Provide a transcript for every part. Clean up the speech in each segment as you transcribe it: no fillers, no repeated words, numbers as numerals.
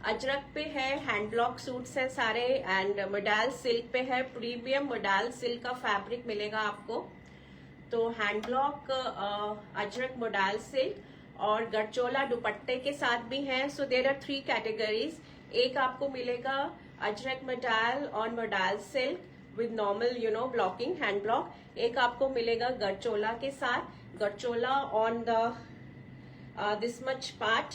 अजरक पे है, hand block suits हैं सारे, एंड मोडाल सिल्क पे है, प्रीमियम मोडाल सिल्क का फैब्रिक मिलेगा आपको। तो hand block, ajrakh, modal silk और गरचोला दुपट्टे के साथ भी हैं। So there are 3 categories. एक आपको मिलेगा अजरक मोडाल और modal silk with normal blocking, hand block. एक आपको मिलेगा गरचोला के साथ, gharchola on the this much part.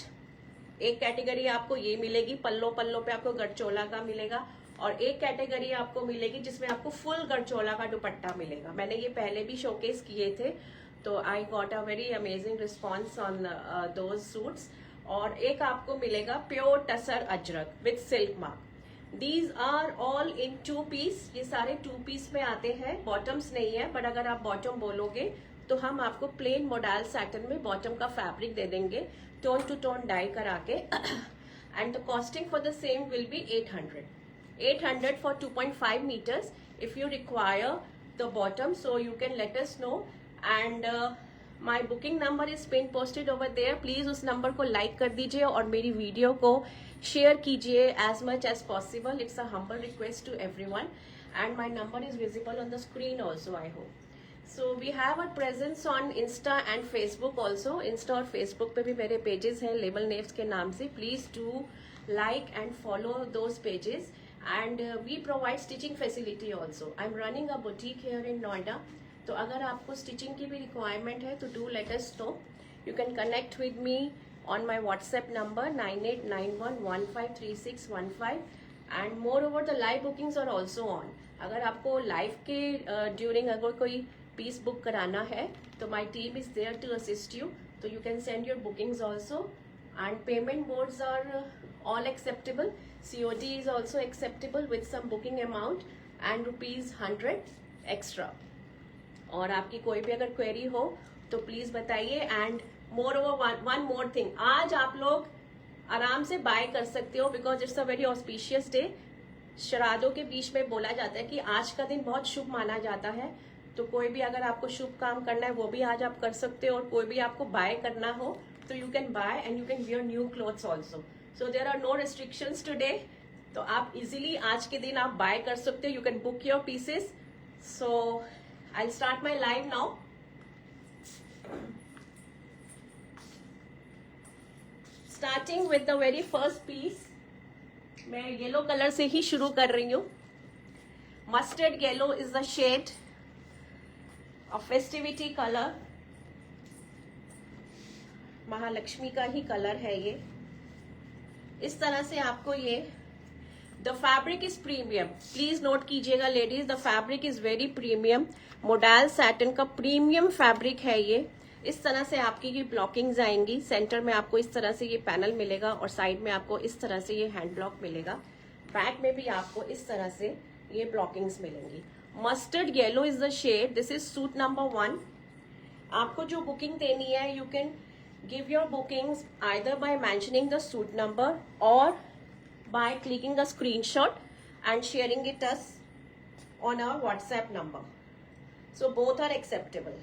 एक कैटेगरी आपको ये मिलेगी, पल्लो पे आपको गरचोला का मिलेगा, और एक कैटेगरी आपको मिलेगी जिसमें आपको फुल गरचोला का दुपट्टा मिलेगा। मैंने ये पहले भी शोकेस किए थे, तो I got a very amazing response on those suits. और एक आपको मिलेगा pure tussar ajrakh with silk mark. These are all in 2 piece. ये सारे 2 पीस में आते हैं, बॉटम्स नहीं है, बट अगर आप बॉटम बोलोगे तो हम आपको प्लेन मोडाल सैटन में बॉटम का फैब्रिक दे देंगे, टोन टू टोन डाई करा के। And the costing for the same will be 800 for 2.5 meters. If you require the bottom, so you can let us know. And my booking number is pinned posted over there. Please उस number को like कर दीजिए और मेरी video को share कीजिए as much as possible. It's a humble request to everyone. And my number is visible on the screen also, I hope. So we have a presence on Insta and Facebook also. Insta और Facebook पे भी मेरे pages हैं label Neves के नाम से. Please do like and follow those pages. And we provide stitching facility also. I'm running a boutique here in Noida. तो अगर आपको stitching की भी requirement है तो do let us know. You can connect with me on my WhatsApp number 9891153615. And moreover the live bookings are also on. अगर आपको live के during अगर कोई पीस बुक कराना है तो my team is there to assist you. So you can send your bookings also. And payment modes are all acceptable. COD is also acceptable with some booking amount and ₹100 extra. और आपकी कोई भी अगर query हो तो please बताइए. And moreover one more thing, आज आप लोग आराम से बाय कर सकते हो because it's a very auspicious day. श्राद्धों के बीच में बोला जाता है कि आज का दिन बहुत शुभ माना जाता है, तो कोई भी अगर आपको शुभ काम करना है वो भी आज आप कर सकते हो, और कोई भी आपको बाय करना हो तो you can buy and you can wear new clothes also. So there are no restrictions today. तो आप इजीली आज के दिन आप बाय कर सकते हो. You can book your pieces. So I will start my live now. Starting with the very first piece. मैं येलो कलर से ही शुरू कर रही हूँ. Mustard yellow is the shade of festivity colour. Mahalakshmi का ही कलर है ये. इस तरह से आपको ये, the fabric is premium. Please note कीजिएगा ladies, the fabric is very premium. Modal satin का प्रीमियम फैब्रिक है ये. इस तरह से आपकी ये ब्लॉकिंग्स आएंगी. सेंटर में आपको इस तरह से ये पैनल मिलेगा और साइड में आपको इस तरह से ये हैंड ब्लॉक मिलेगा. बैक में भी आपको इस तरह से ये ब्लॉकिंग्स मिलेंगी. Mustard yellow is the shade. This is suit number 1. आपको जो बुकिंग देनी है, you can give your bookings either by mentioning the suit number or by clicking a screenshot and sharing it us on our WhatsApp number. So both are acceptable.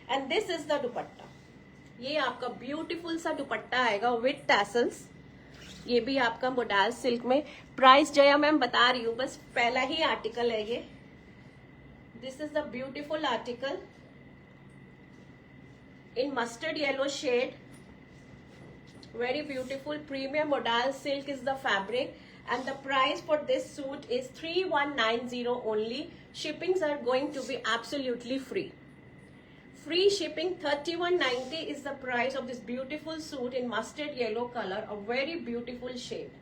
And this is the dupatta. ये आपका beautiful सा दुपट्टा आएगा with tassels. ये भी आपका modal silk में. Price Jaya ma'am बता रही हूँ, बस पहला ही आर्टिकल है ये. This is the beautiful article in mustard yellow shade. Very beautiful premium modal silk is the fabric, and the price for this suit is 3190 only. Shippings are going to be absolutely free. Free shipping. 3190 is the price of this beautiful suit in mustard yellow color, a very beautiful shade.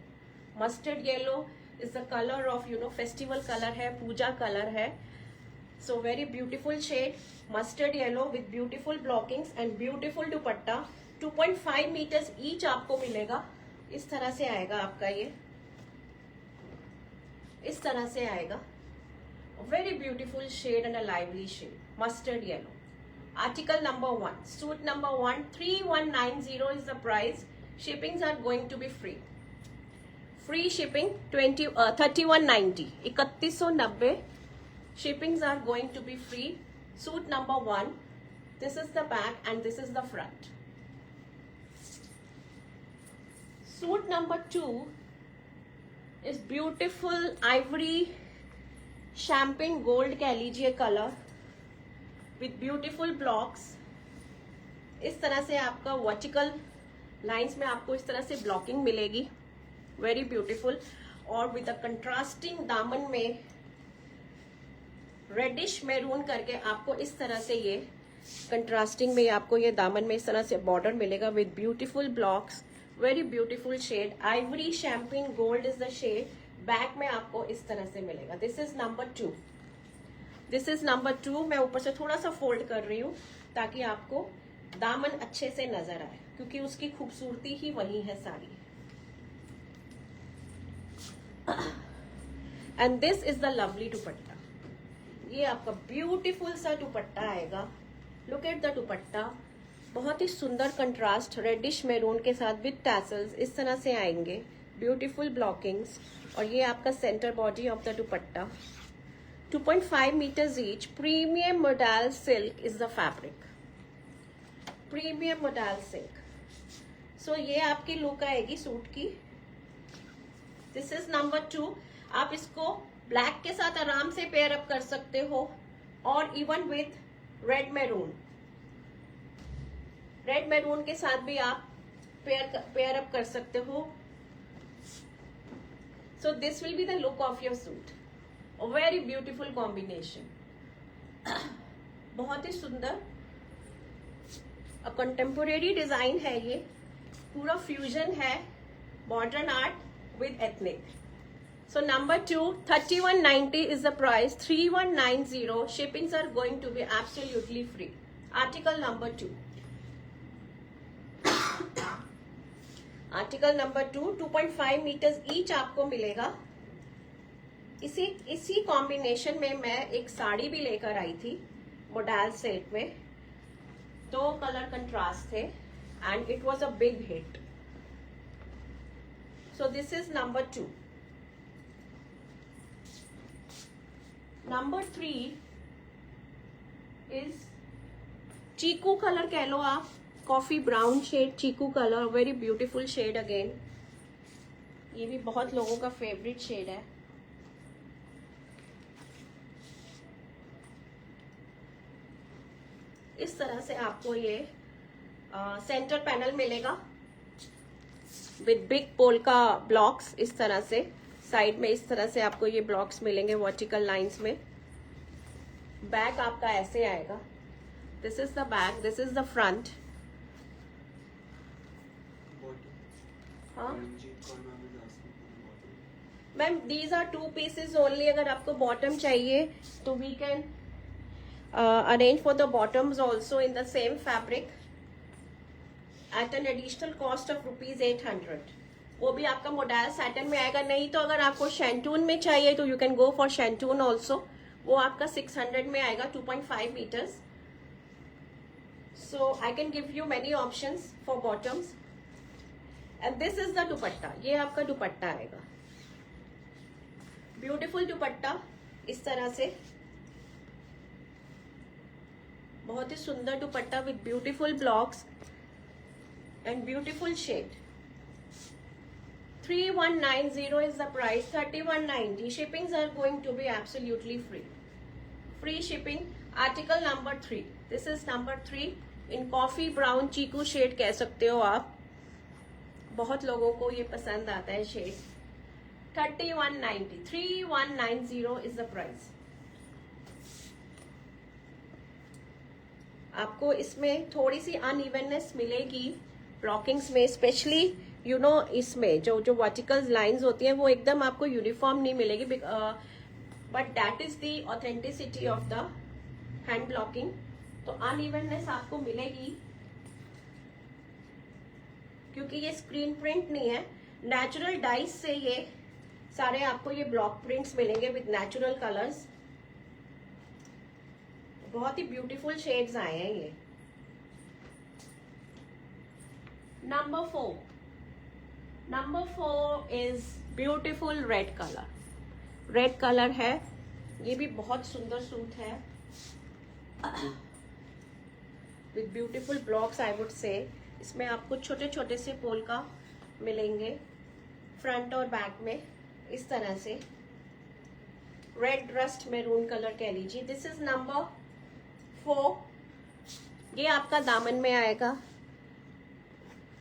Mustard yellow is the color of festival color है, पूजा color है. So very beautiful shade, mustard yellow with beautiful blockings and beautiful dupatta. 2.5 meters each आपको मिलेगा. इस तरह से आएगा आपका ये, इस तरह से आएगा. Very beautiful shade and a lively shade. Mustard yellow. Article number 1. Suit number 1. 3190 is the price. Shippings are going to be free. Free shipping 3190. 3190. Shippings are going to be free. Suit number 1. This is the back and this is the front. Suit number 2 is beautiful Ivory champagne gold कह लीजिए colour with beautiful blocks. इस तरह से आपका vertical lines में आपको इस तरह से ब्लॉकिंग मिलेगी, वेरी ब्यूटीफुल। और विद अ कंट्रास्टिंग दामन में रेडिश मैरून करके आपको इस तरह से ये कंट्रास्टिंग में आपको ये दामन में इस तरह से बॉर्डर मिलेगा with beautiful blocks, very beautiful shade. Ivory champagne gold is the shade. Back में आपको इस तरह से मिलेगा। This is number 2। This is number 2। मैं ऊपर से थोड़ा सा फोल्ड कर रही हूँ ताकि आपको दामन अच्छे से नजर आए, क्योंकि उसकी खूबसूरती ही वही है सारी। And this is the lovely dupatta. ये आपका ब्यूटीफुल सा दुपट्टा आएगा। लुक एट द दुपट्टा, बहुत ही सुंदर कंट्रास्ट रेडिश मैरून के साथ विद टैसल्स इस तरह से आएंगे, ब्यूटीफुल ब्लॉकिंग्स। और ये आपका centre body of the dupatta. 2.5 metres each. Premium modal silk is the fabric, premium modal silk. So ये आपकी लुक आएगी सूट की। This is number 2। आप इसको ब्लैक के साथ आराम से पेयर अप कर सकते हो, और even with red maroon. Red maroon के साथ भी आप पेयर अप कर सकते हो। सो this will be the look of your suit. A very beautiful combination, बहुत ही सुंदर। अ कंटेम्पोरेरी डिजाइन है ये, पूरा फ्यूजन है modern art with ethnic. So number 2, 3190 is the price, 3190. Shippings are going to be absolutely free. Article number 2. Article number 2, 2.5 meters each आपको मिलेगा। इसी कॉम्बिनेशन में मैं एक साड़ी भी लेकर आई थी मोडाल सेट में। 2 कलर कंट्रास्ट थे and it was a big hit. So this is number 2। Number 3 is chikoo colour कह लो आप, coffee brown shade, chikoo colour, very beautiful shade again. ये भी बहुत लोगों का फेवरेट शेड है। इस तरह से आपको ये सेंटर पैनल मिलेगा विद बिग पोल्का ब्लॉक्स। इस तरह से साइड में इस तरह से आपको ये ब्लॉक्स मिलेंगे वर्टिकल लाइंस में। बैक आपका ऐसे आएगा। This is the back, this is the front. हाँ ma'am, these are 2 pieces only. अगर आपको बॉटम चाहिए तो we can arrange for the bottoms also in the same fabric at an additional cost of ₹800। वो भी आपका मोडाल सैटन में आएगा। नहीं तो अगर आपको शैंटून में चाहिए तो you can go for shantung also. वो आपका 600 में आएगा, 2.5 metres. So I can give you many options for bottoms. And this is the dupatta. ये आपका दुपट्टा आएगा, ब्यूटीफुल दुपट्टा इस तरह से, बहुत ही सुंदर dupatta with beautiful blocks and beautiful shade. 3190 is the price, 3190. Shippings are going to be absolutely free. Free shipping. Article number 3. This is number 3 in coffee brown chikoo shade कह सकते हो आप। बहुत लोगों को ये पसंद आता है शेड। 3190. 3190 is the price. आपको इसमें थोड़ी सी अनइवननेस मिलेगी ब्लॉकिंग्स में, स्पेशली यू नो इसमें जो वर्टिकल लाइंस होती हैं वो एकदम आपको यूनिफॉर्म नहीं मिलेगी, but that is the authenticity of the hand blocking. तो अनइवननेस आपको मिलेगी क्योंकि ये स्क्रीन प्रिंट नहीं है, नेचुरल डाइस से ये सारे आपको ये ब्लॉक प्रिंट्स मिलेंगे विद नेचुरल कलर्स। बहुत ही ब्यूटीफुल शेड्स आए हैं ये। Number 4 is beautiful red colour. Red colour है, ये भी बहुत सुंदर सूट है with beautiful blocks I would से। इसमें आपको छोटे छोटे से पोल्का मिलेंगे फ्रंट और बैक में इस तरह से, रेड रस्ट मैरून कलर कह लीजिए। This is number 4। ये आपका दामन में आएगा,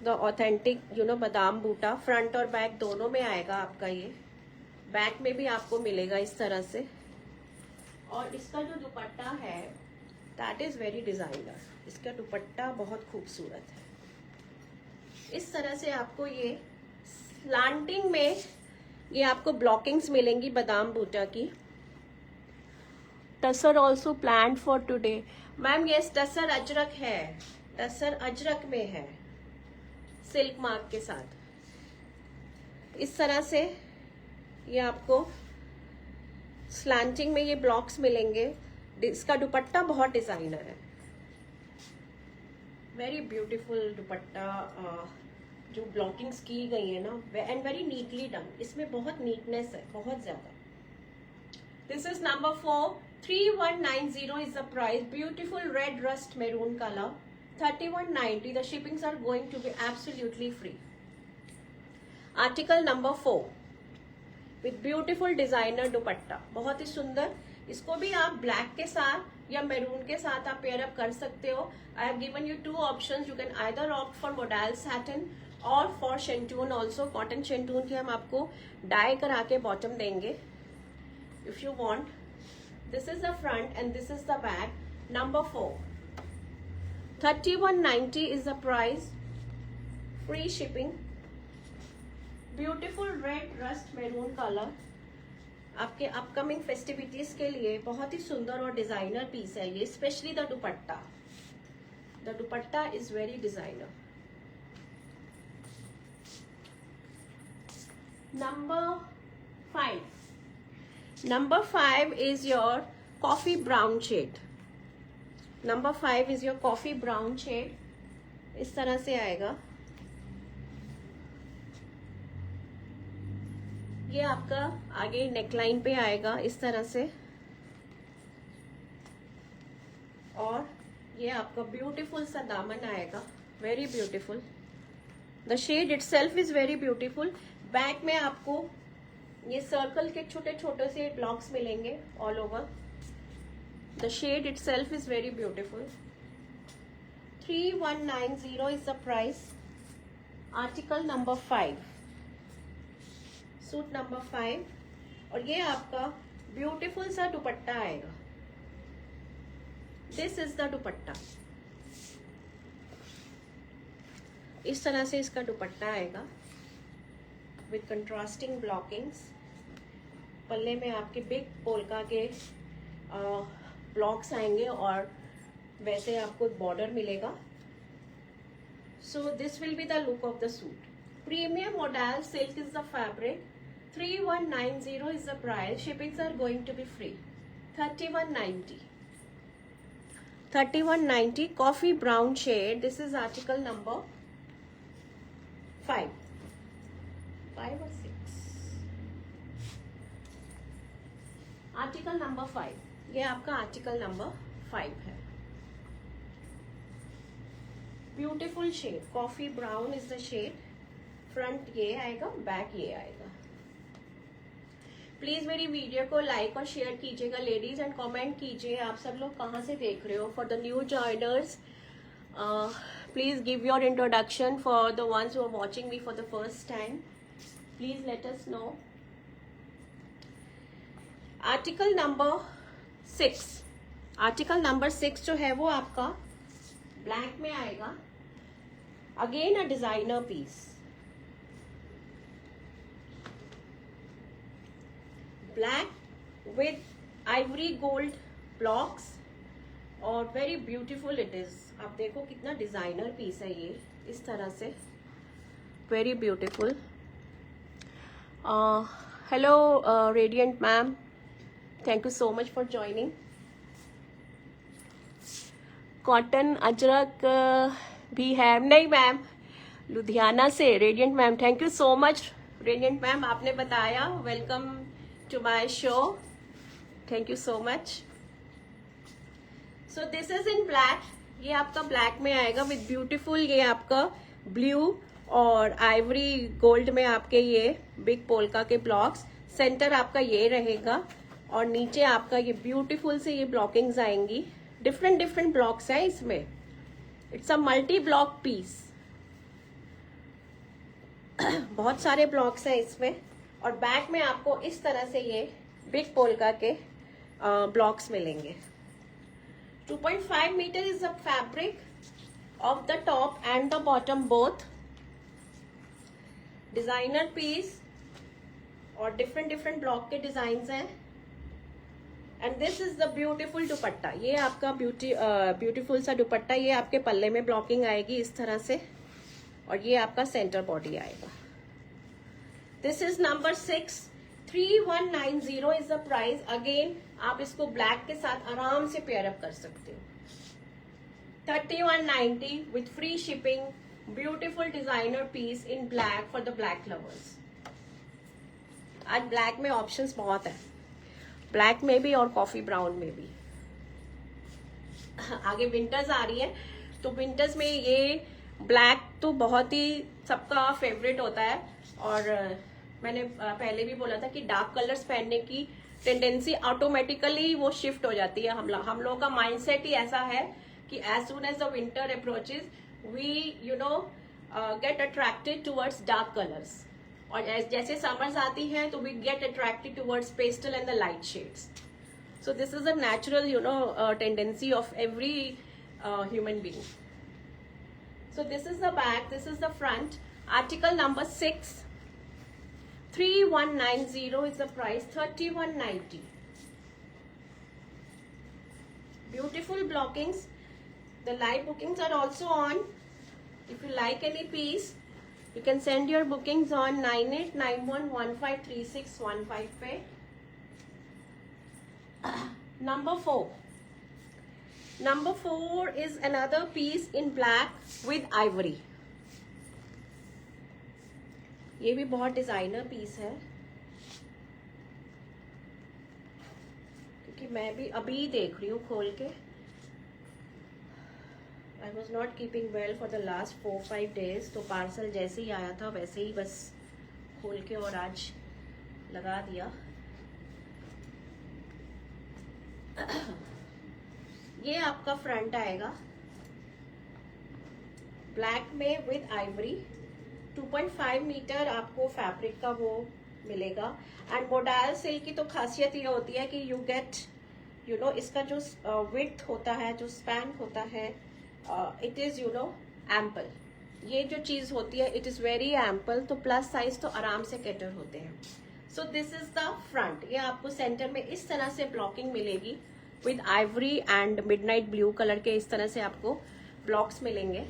द ऑथेंटिक बादाम बूटा, फ्रंट और बैक दोनों में आएगा आपका। ये बैक में भी आपको मिलेगा इस तरह से। और इसका जो दुपट्टा है दैट इज वेरी डिजाइनर, इसका दुपट्टा बहुत खूबसूरत है। इस तरह से आपको ये स्लांटिंग में ये आपको ब्लॉकिंग्स मिलेंगी बादाम बूटा की। Tussar also plan for today. Ma'am ये टसर अजरक है, टसर अजरक में है सिल्क मार्क के साथ। इस तरह से ये आपको स्लैंटिंग में ये ब्लॉक्स मिलेंगे। इसका दुपट्टा बहुत डिजाइनर है, वेरी ब्यूटीफुल दुपट्टा। जो ब्लॉकिंग्स की गई है ना, एंड वेरी नीटली डन, इसमें बहुत नीटनेस है, बहुत ज्यादा। This is number 4, 3190 is the price. Beautiful red rust maroon color, 3190. The shippings are going to be absolutely free. Article number 4 with beautiful designer dupatta, बहुत ही सुंदर। इसको भी आप ब्लैक के साथ या मैरून के साथ आप पेयर अप कर सकते हो। I have given you 2 options. You can either opt for modal satin or for shantoon also. Cotton shantoon की हम आपको डाई करा के बॉटम देंगे if you want. This is the front and this is the back. Number 4, 3190 is the price, free shipping. Beautiful red rust maroon color, आपके upcoming festivities के लिए बहुत ही सुंदर और डिजाइनर पीस है ये, specially the dupatta. The dupatta is very designer. Number 5 is your coffee brown shade. Number 5 is your coffee brown shade. इस तरह से आएगा। ये आपका आगे नेकलाइन पे आएगा इस तरह से, और ये आपका ब्यूटीफुल सा दामन आएगा, very beautiful. The shade itself is very beautiful. Back में आपको ये सर्कल के छोटे छोटे से ब्लॉक्स मिलेंगे all over. The shade itself is very beautiful. 3190 is the price. Article number 5, suit number 5, और ये आपका ब्यूटीफुल सा दुपट्टा आएगा। दिस इज द दुपट्टा, इस तरह से इसका दुपट्टा आएगा विथ कंट्रास्टिंग ब्लॉकिंग्स। पल्ले में आपके बिग पोल्का के ब्लॉक्स आएंगे और वैसे आपको बॉर्डर मिलेगा। So this will be the look of the suit. Premium model silk is the fabric. 3190 is the price. Shippings are going to be free. 3190. 3190 coffee brown shade. This is article number 5. 5 or 6. Article number 5, ये आपका article number 5 है। Beautiful shade, coffee brown is the shade. Front ये आएगा, back ये आएगा। Please मेरी video को like और शेयर कीजिएगा लेडीज, एंड कमेंट कीजिए आप सब लोग कहाँ से देख रहे हो। For the new joiners please give your introduction. For the ones who are watching me for the first time, please let us know. Article number 6, article number 6 जो है वो आपका ब्लैक में आएगा। Again a designer piece, black with ivory gold blocks, और very beautiful it is. आप देखो कितना डिजाइनर पीस है ये, इस तरह से very beautiful. Hello Radiant ma'am, thank you so much for joining. Cotton ajrak भी है? नहीं मैम, लुधियाना से Radiant ma'am. Thank you so much Radiant ma'am, आपने बताया। Welcome to my show, thank you so much. So this is in black, ये आपका black में आएगा विथ ब्यूटीफुल, ये आपका ब्लू और आइवरी गोल्ड में आपके ये बिग पोल्का के ब्लॉक्स, सेंटर आपका ये रहेगा और नीचे आपका ये ब्यूटीफुल से ये ब्लॉकिंग्स आएंगी। डिफरेंट डिफरेंट ब्लॉक्स हैं इसमें, it's a multi block piece. बहुत सारे ब्लॉक्स हैं इसमें। और बैक में आपको इस तरह से ये बिग पोल्का के ब्लॉक्स मिलेंगे। 2.5 metre is the fabric of the top and the bottom both. Designer piece और डिफरेंट डिफरेंट ब्लॉक के डिजाइन हैं। And this is the beautiful dupatta. ये आपका ब्यूटीफुल सा दुपट्टा, ये आपके पल्ले में ब्लॉकिंग आएगी इस तरह से और ये आपका सेंटर बॉडी आएगा। This is number 6, 3190 is the price. Again आप इसको ब्लैक के साथ आराम से पेयर अप कर सकते हो। 3190 with free shipping, beautiful designer piece in black for the black lovers. आज ब्लैक में ऑप्शंस बहुत है, ब्लैक में भी और कॉफी ब्राउन में भी। आगे विंटर्स आ रही है तो विंटर्स में ये ब्लैक तो बहुत ही सबका फेवरेट होता है। और मैंने पहले भी बोला था कि डार्क कलर्स पहनने की टेंडेंसी ऑटोमेटिकली वो शिफ्ट हो जाती है। हम लोगों का माइंडसेट ही ऐसा है कि as soon as the winter approaches we get attracted towards dark colours, और जैसे समर्स आती हैं तो we get attracted towards pastel and the light shades. So this is a natural tendency of every human being. So this is the back, this is the front. Article number 6, 3190 is the price, 3190. Beautiful blockings. The live bookings are also on. If you like any piece, you can send your bookings on 9891153615 पे. Number 4. Number 4 is another piece in black with ivory. ये भी बहुत designer piece है, क्योंकि मैं भी अभी देख रही हूँ खोल के। I was not keeping well for the last 4-5 days, तो पार्सल जैसे ही आया था वैसे ही बस खोल के और आज लगा दिया। ये आपका फ्रंट आएगा ब्लैक में विद आइवरी। 2.5 मीटर आपको फैब्रिक का वो मिलेगा। एंड मोडाल सिल्क की तो खासियत ये होती है कि यू गेट इसका जो विड्थ होता है, जो स्पैन होता है, इट इज एम्पल। ये जो चीज होती है इट इज वेरी एम्पल, तो प्लस साइज तो आराम से कैटर होते हैं। सो दिस इज द फ्रंट। ये आपको सेंटर में इस तरह से ब्लॉकिंग मिलेगी with Ivory and midnight blue colour के, इस तरह से आपको ब्लॉक्स मिलेंगे।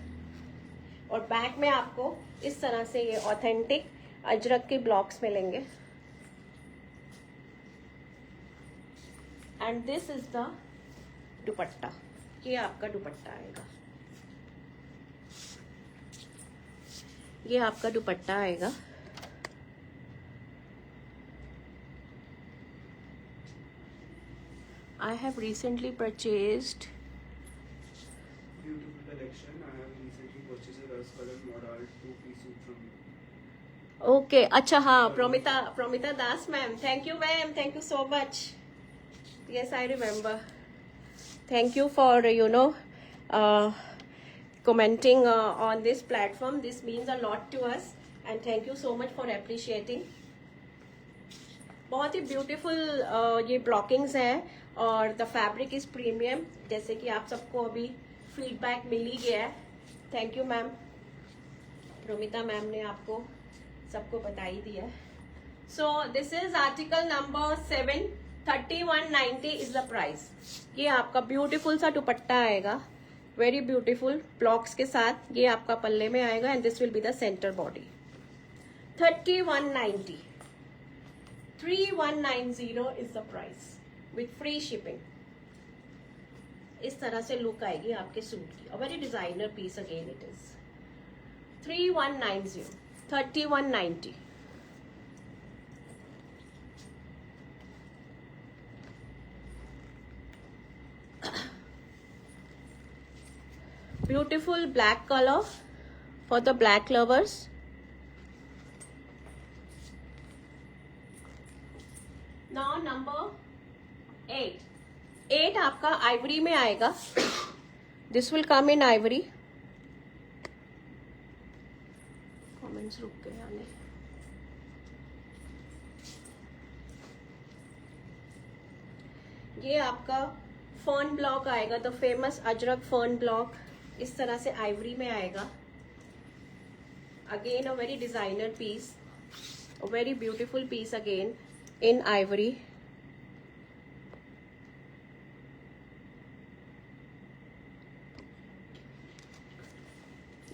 और बैक में आपको इस तरह से ये ऑथेंटिक अजरक के ब्लॉक्स मिलेंगे। And this is the dupatta. ये आपका दुपट्टा आएगा, ये आपका दुपट्टा आएगा। I have recently purchased beautiful collection. I have recently purchased a rose colored modal 2-piece suit from you. Okay, अच्छा हाँ, प्रोमिता दास ma'am, thank you ma'am, thank you so much. Yes, I remember. Thank you for commenting on this platform. This means a lot to us and thank you so much for appreciating. बहुत ही beautiful ये ब्लॉकिंग्स हैं और the fabric is premium, जैसे कि आप सबको अभी फीडबैक मिल ही गया है। Thank you ma'am, Promita ma'am ने आपको सबको बता ही दिया। सो this is article number 7, 3190 is the price. ये आपका ब्यूटीफुल सा दुपट्टा आएगा, वेरी ब्यूटीफुल ब्लॉक्स के साथ। ये आपका पल्ले में आएगा and this will be the centre body. 3190, 3190 is the price with free shipping. इस तरह से लुक आएगी आपके सूट की। A very designer piece again it is. 3190, 3190. Beautiful black color for the black lovers. Now number 8 आपका ivory में आएगा. This will come in ivory. Comments रुक गए आने. ये आपका फर्न ब्लॉक आएगा, the famous ajrak fern block. इस तरह से आइवरी में आएगा. Again a very designer piece, a very beautiful piece again in ivory.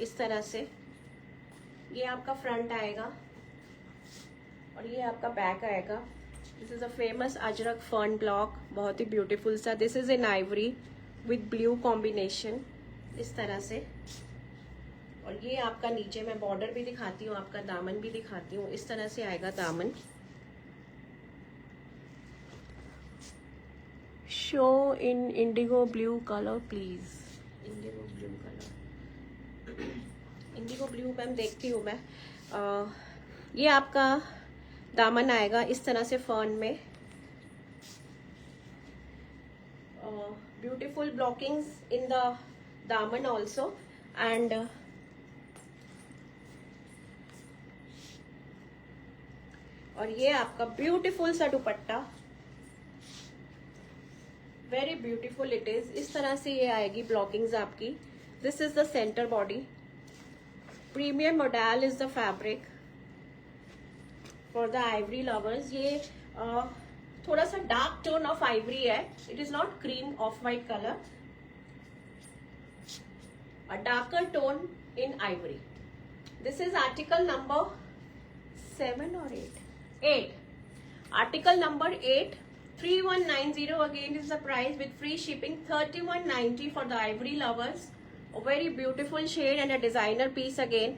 इस तरह से ये आपका फ्रंट आएगा और ये आपका बैक आएगा. This is a famous ajrak fern block, बहुत ही ब्यूटीफुल सा. This is in Ivory with blue combination. इस तरह से. और ये आपका नीचे मैं बॉर्डर भी दिखाती हूँ, आपका दामन भी दिखाती हूँ. इस तरह से आएगा दामन. Show in Indigo blue colour please. Indigo blue colour, Indigo blue ma'am देखती हूँ मैं. ये आपका दामन आएगा इस तरह से फर्न में. ब्यूटीफुल ब्लॉकिंग्स इन द दामन ऑल्सो. एंड और ये आपका ब्यूटीफुल सा दुपट्टा, वेरी ब्यूटीफुल इट इज. इस तरह से ये आएगी ब्लॉकिंग्स आपकी. This is the centre body. Premium model is the fabric for the Ivory lovers. ये थोड़ा सा डार्क टोन ऑफ आइवरी है. It is not cream of white colour, a darker tone in Ivory. This is article number 7 or 8. Article number 8. 3190 again is the price with free shipping. 3190 for the ivory lovers. A very beautiful shade and a designer piece again.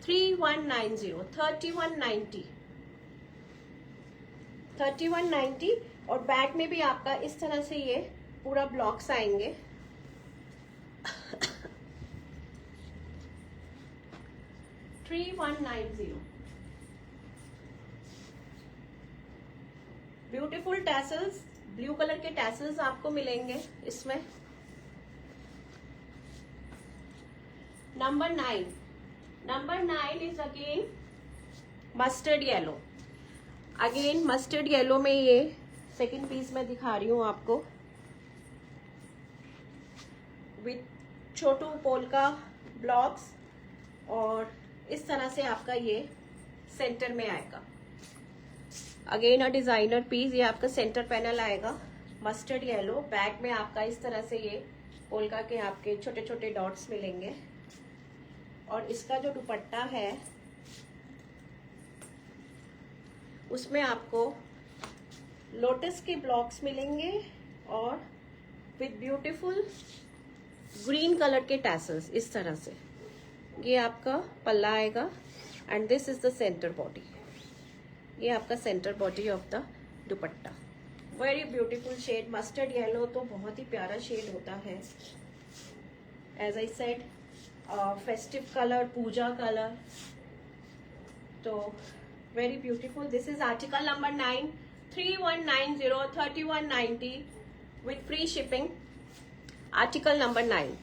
3190. 3190. 3190. और back में भी आपका इस तरह से ये पूरा blocks आएंगे. ब्यूटीफुल टैसल्स, ब्लू कलर के टैसल्स आपको मिलेंगे इसमें. Number 9. Number 9 is again mustard yellow. Again mustard yellow में ये सेकंड पीस मैं दिखा रही हूँ आपको विथ छोटू पोल्का ब्लॉक्स. और इस तरह से आपका ये सेंटर में आएगा. Again a designer piece. ये आपका सेंटर पैनल आएगा मस्टर्ड येलो. बैक में आपका इस तरह से ये पोल्का के आपके छोटे छोटे डॉट्स मिलेंगे. और इसका जो दुपट्टा है उसमें आपको लोटस के ब्लॉक्स मिलेंगे और विथ ब्यूटीफुल ग्रीन कलर के टैसल्स. इस तरह से ये आपका पल्ला आएगा. And this is the centre body. ये आपका centre body of the dupatta. Very beautiful shade. Mustard yellow तो बहुत ही प्यारा शेड होता है. As I said festive colour, puja colour, तो very beautiful. This is article number 9. 3190. 3190 with free shipping. Article number 9.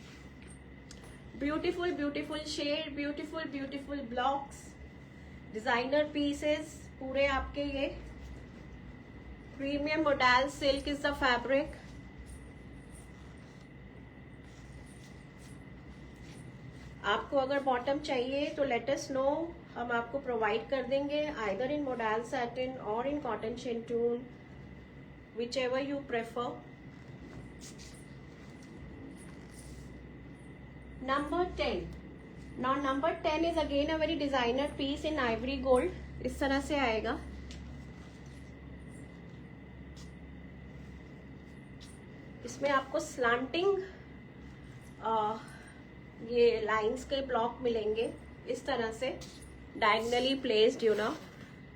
Beautiful beautiful shade, beautiful beautiful blocks, designer pieces पूरे आपके. ये premium model silk is the fabric. आपको अगर bottom चाहिए तो late us no, हम आपको प्रोवाइड कर देंगे आइदर इन मॉडल सैटिन और in cotton shantoon, which ever you prefer. Number 10. Now number 10 is again a very designer piece in ivory gold. इस तरह से आएगा. इसमें आपको स्लांटिंग ये लाइंस के ब्लॉक मिलेंगे इस तरह से, diagonally placed, you know,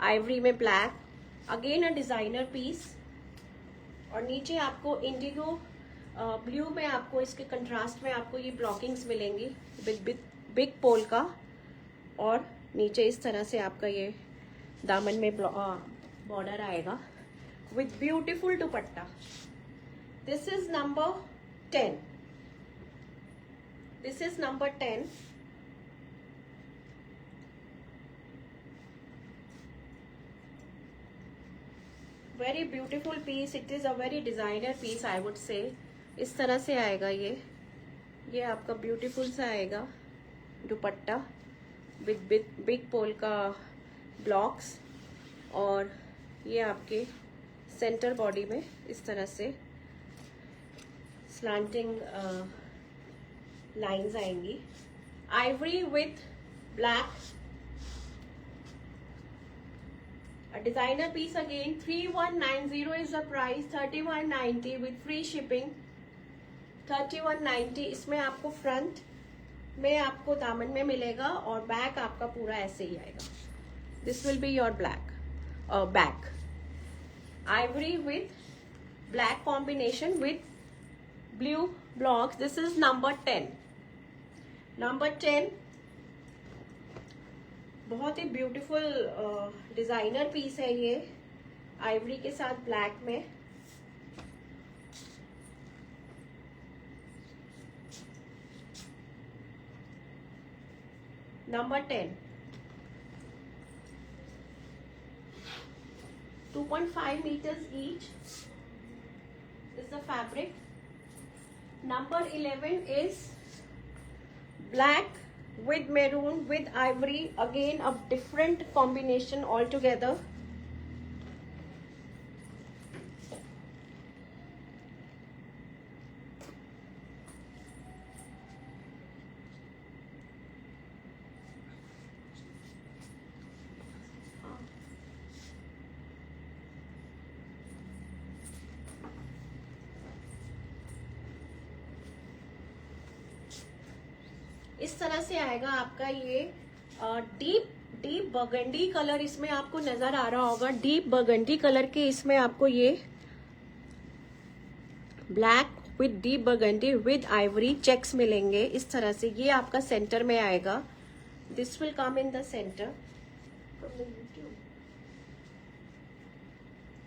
ivory में black. Again a designer piece. और नीचे आपको इंडिगो ब्लू में आपको इसके कंट्रास्ट में आपको ये ब्लॉकिंग्स मिलेंगी विद बिग पोल का. और नीचे इस तरह से आपका ये दामन में बॉर्डर आएगा. with beautiful dupatta. This is number 10. This is number 10. Very beautiful piece. It is a very designer piece, I would say. इस तरह से आएगा ये आपका ब्यूटीफुल सा आएगा दुपट्टा विद बिग पोल का ब्लॉक्स, और ये आपके सेंटर बॉडी में इस तरह से स्लैंटिंग लाइंस आएंगी. Ivory with black. A designer piece again. 3190 is the price. 3190 with free shipping. 3190. इसमें आपको फ्रंट में आपको दामन में मिलेगा और बैक आपका पूरा ऐसे ही आएगा. This will be your black back. Ivory with black combination with blue blocks. This is number 10. Number 10 बहुत ही ब्यूटीफुल डिजाइनर पीस है ये, आइवरी के साथ ब्लैक में. Number 10. 2.5 meters each is the fabric. Number 11 is black with maroon with ivory, again a different combination altogether. इस तरह से आएगा आपका ये डीप बर्गंडी कलर इसमें आपको नजर आ रहा होगा. डीप बर्गंडी कलर के इसमें आपको ये black with deep burgundy with ivory checks मिलेंगे इस तरह से. ये आपका सेंटर में आएगा. This will come in the centre.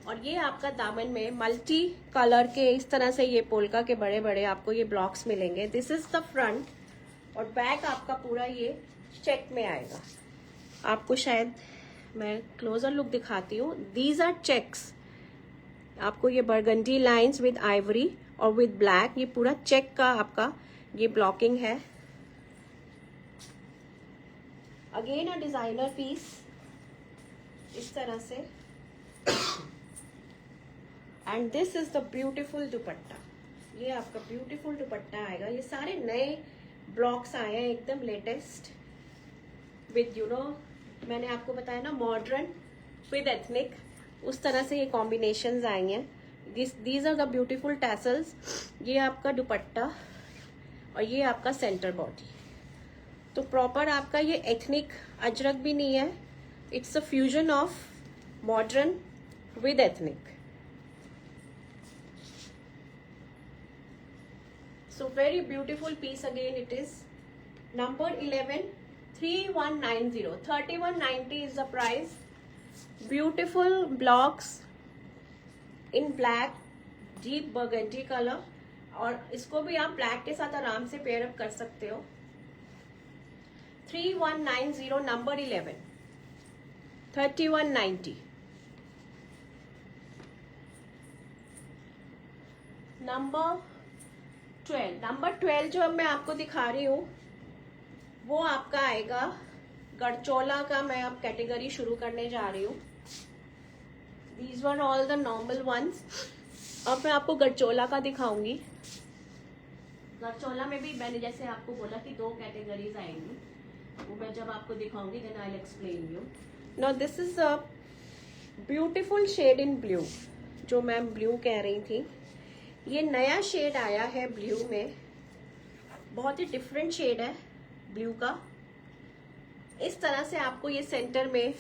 और ये आपका दामन में मल्टी कलर के इस तरह से ये पोल्का के बड़े बड़े आपको ये ब्लॉक्स मिलेंगे. दिस इज द फ्रंट और बैक आपका पूरा ये चेक में आएगा. आपको शायद मैं क्लोजर लुक दिखाती हूँ. These are checks. आपको ये बर्गंडी लाइंस विद आइवरी और विद ब्लैक, ये पूरा चेक का आपका ये ब्लॉकिंग है. अगेन अ डिजाइनर पीस इस तरह से. And this is the beautiful dupatta. ये आपका ब्यूटीफुल दुपट्टा आएगा. ये सारे नए ब्लॉक्स आए हैं एकदम लेटेस्ट विद मैंने आपको बताया ना मॉडर्न विद एथनिक, उस तरह से ये कॉम्बिनेशंस आई हैं. These are the beautiful tassels. ये आपका दुपट्टा और ये आपका सेंटर बॉडी. तो प्रॉपर आपका ये एथनिक अजरक भी नहीं है. It's a fusion of modern with ethnic. So very beautiful piece again it is. Number 11, 3190. 3190 is the price. Beautiful blocks in black, deep burgundy color. और इसको भी आप ब्लैक के साथ आराम से पेयर अप कर सकते हो. 3190 नंबर 11. 3190. नंबर 12 जो अब मैं आपको दिखा रही हूँ वो आपका आएगा गढ़चोला का. मैं अब कैटेगरी शुरू करने जा रही हूँ. These were all the normal ones. अब मैं आपको गढ़चोला का दिखाऊंगी. गढ़चोला में भी मैंने जैसे आपको बोला कि 2 कैटेगरीज आएंगी, वो मैं जब आपको दिखाऊंगी then I will explain you. Now this is a beautiful shade in blue. जो मैं ब्लू कह रही थी, ये नया शेड आया है ब्लू में. बहुत ही डिफरेंट शेड है ब्लू का. इस तरह से आपको ये सेंटर में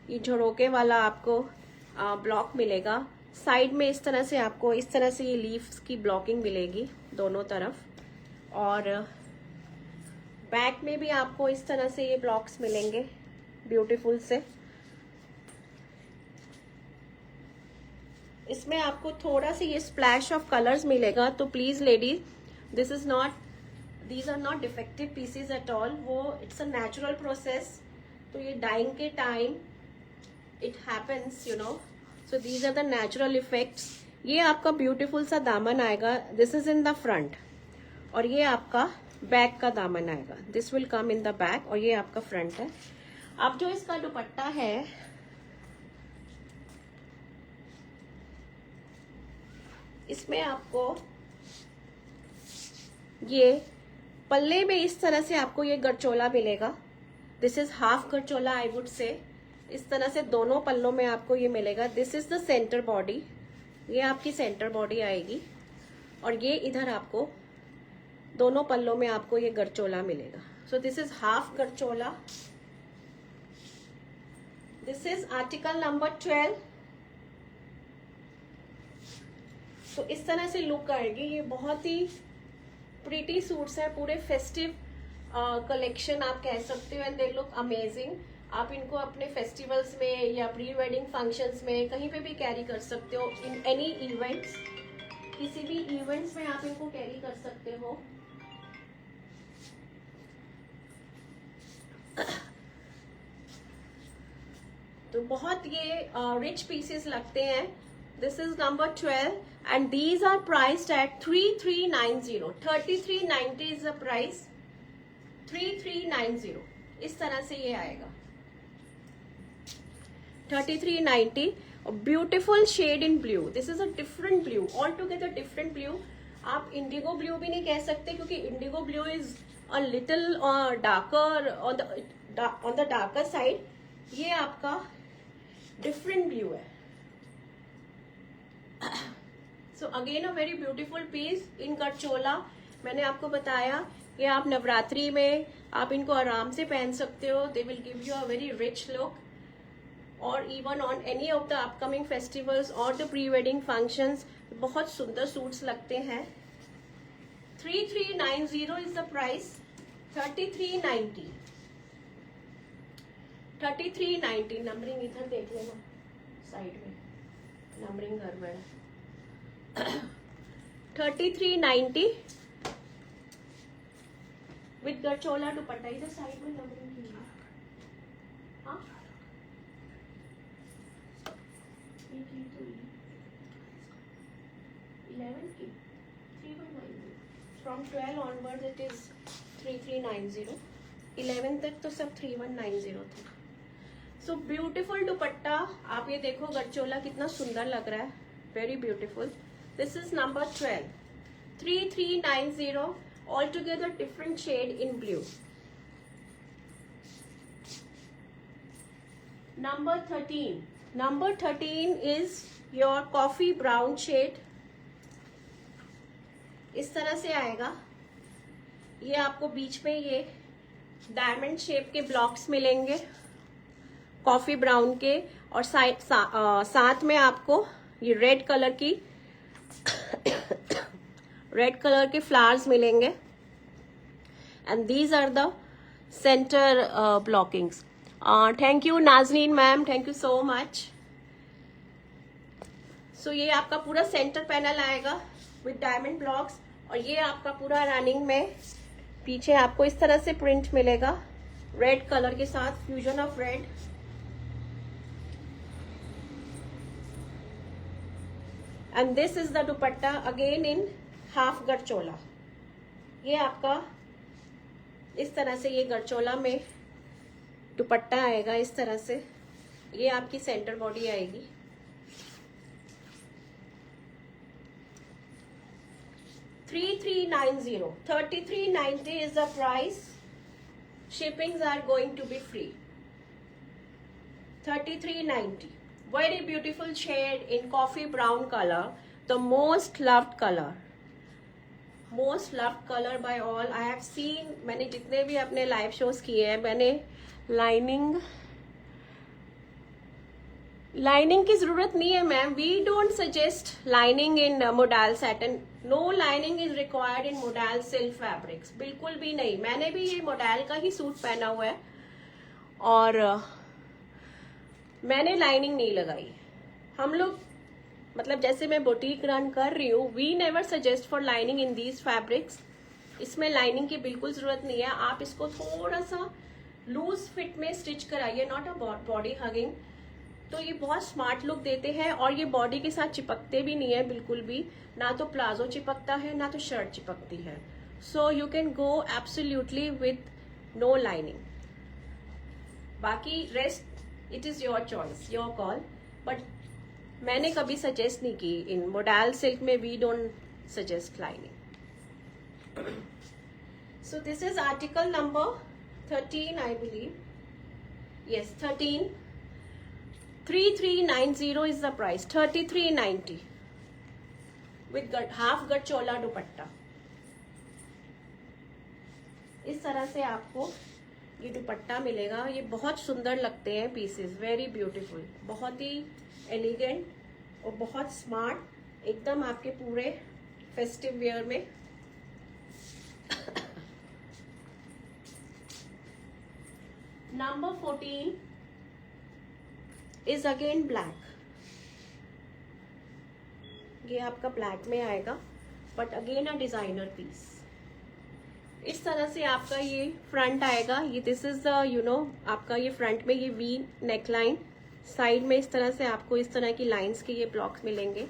ये झरोके वाला आपको ब्लॉक मिलेगा. साइड में इस तरह से आपको इस तरह से ये लीव्स की ब्लॉकिंग मिलेगी दोनों तरफ. और बैक में भी आपको इस तरह से ये ब्लॉक्स मिलेंगे ब्यूटीफुल से. इसमें आपको थोड़ा सा ये स्प्लैश ऑफ कलर्स मिलेगा, तो please ladies, this is not, these are not defective pieces at all, वो इट्स अ नेचुरल प्रोसेस, तो ये डाइंग के time it happens, you know, so these are the natural effects. ये आपका beautiful सा दामन आएगा, this is in the front, और ये आपका बैक का दामन आएगा, this will come in the back, और ये आपका फ्रंट है। अब जो इसका दुपट्टा है, इसमें आपको ये पल्ले में इस तरह से आपको ये गरचोला मिलेगा, this is half gharchola I would say, इस तरह से दोनों पल्लों में आपको ये मिलेगा। This is the centre body, ये आपकी सेंटर बॉडी आएगी, और ये इधर आपको दोनों पल्लों में आपको ये गरचोला मिलेगा। So this is half gharchola, this is article number 12। तो इस तरह से लुक आएगी, ये बहुत ही प्रीटी सूट्स है, पूरे फेस्टिव कलेक्शन आप कह सकते हो, एंड दे लुक अमेजिंग। आप इनको अपने फेस्टिवल्स में या प्री वेडिंग फंक्शंस में कहीं पे भी कैरी कर सकते हो, इन एनी इवेंट्स, किसी भी इवेंट्स में आप इनको कैरी कर सकते हो। तो बहुत ये रिच पीसेस लगते हैं। This is number 12 and these are priced at 3390, 3390 is the price, 3390 इस तरह से ये आएगा, 3390। Beautiful shade in blue, this is a different blue, all together different blue. आप इंडिगो ब्लू भी नहीं कह सकते, क्योंकि indigo blue is a little darker on the darker side, ये आपका डिफरेंट ब्लू है। So again a very beautiful piece in gharchola. मैंने आपको बताया कि आप नवरात्रि में आप इनको आराम से पहन सकते हो, they will give you a very rich look, और even on any of the upcoming festivals और द प्री वेडिंग फंक्शंस बहुत सुंदर सूट्स लगते हैं। 3390 इज द प्राइस, 3390, 3390। नंबरिंग इधर देख लेना साइड में, नंबरिंग गड़बड़ है। 3390 विद गरचोला दुपट्टा, इधर साइड में नंबरिंग की है। हाँ, ये की तो 11 की 3190, फ्रॉम 12 ऑनवर्ड इट इज 3390, 11 तक तो सब 3190 था। सो ब्यूटीफुल दुपट्टा, आप ये देखो गरचोला कितना सुंदर लग रहा है, very beautiful. This is number 12, 3390, all together different shade in blue. Number 13, number 13 is your coffee brown shade, इस तरह से आएगा। ये आपको बीच में ये डायमंड शेप के ब्लॉक्स मिलेंगे कॉफी ब्राउन के, और साथ में आपको ये रेड कलर के फ्लावर्स मिलेंगे, and these are the centre blockings. Thank you Nazreen ma'am, thank you so much. So ये आपका पूरा सेंटर पैनल आएगा विद डायमंड ब्लॉक्स, और ये आपका पूरा रनिंग में पीछे आपको इस तरह से प्रिंट मिलेगा रेड कलर के साथ, fusion of red. And this is the dupatta again in half gharchola. ये आपका इस तरह से ये गरचोला में दुपट्टा आएगा, इस तरह से ये आपकी सेंटर बॉडी आएगी। $3390, $3390 is the price. Shippings are going to be free. $3390. Very beautiful shade in coffee brown color, the most loved color by all. I have seen, मैंने जितने भी अपने लाइव शोज किए हैं, मैंने लाइनिंग की जरूरत नहीं है ma'am, we don't suggest lining in modal satin, no lining is required in modal silk fabrics, बिल्कुल भी नहीं। मैंने भी ये मोडाल का ही सूट पहना हुआ है और मैंने लाइनिंग नहीं लगाई। हम लोग मतलब जैसे मैं बुटीक रन कर रही हूँ, we never suggest for lining in these fabrics. इसमें लाइनिंग की बिल्कुल जरूरत नहीं है। आप इसको थोड़ा सा लूज फिट में स्टिच कराइए, नॉट अ बॉडी हगिंग। तो ये बहुत स्मार्ट लुक देते हैं और ये बॉडी के साथ चिपकते भी नहीं है बिल्कुल भी। ना तो प्लाजो चिपकता है ना तो शर्ट चिपकती है। So you can go absolutely with no lining. बाकी rest it is your choice, your call. But मैंने कभी सजेस्ट नहीं की। इन मोडाल सिल्क में we don't suggest lining. So this is article number 13 I believe, yes 13। 3390 is the price, 3390 with half gharchola dupatta. इस तरह से आपको ये दुपट्टा मिलेगा। ये बहुत सुंदर लगते हैं पीसेस, वेरी ब्यूटीफुल, बहुत ही एलिगेंट और बहुत स्मार्ट, एकदम आपके पूरे फेस्टिव वेयर में। Number 14 is again black. ये आपका ब्लैक में आएगा, but again a designer piece. इस तरह से आपका ये फ्रंट आएगा। ये दिस इज यू नो आपका ये फ्रंट में ये वी नेकलाइन, साइड में इस तरह से आपको इस तरह की लाइंस के ये ब्लॉक्स मिलेंगे,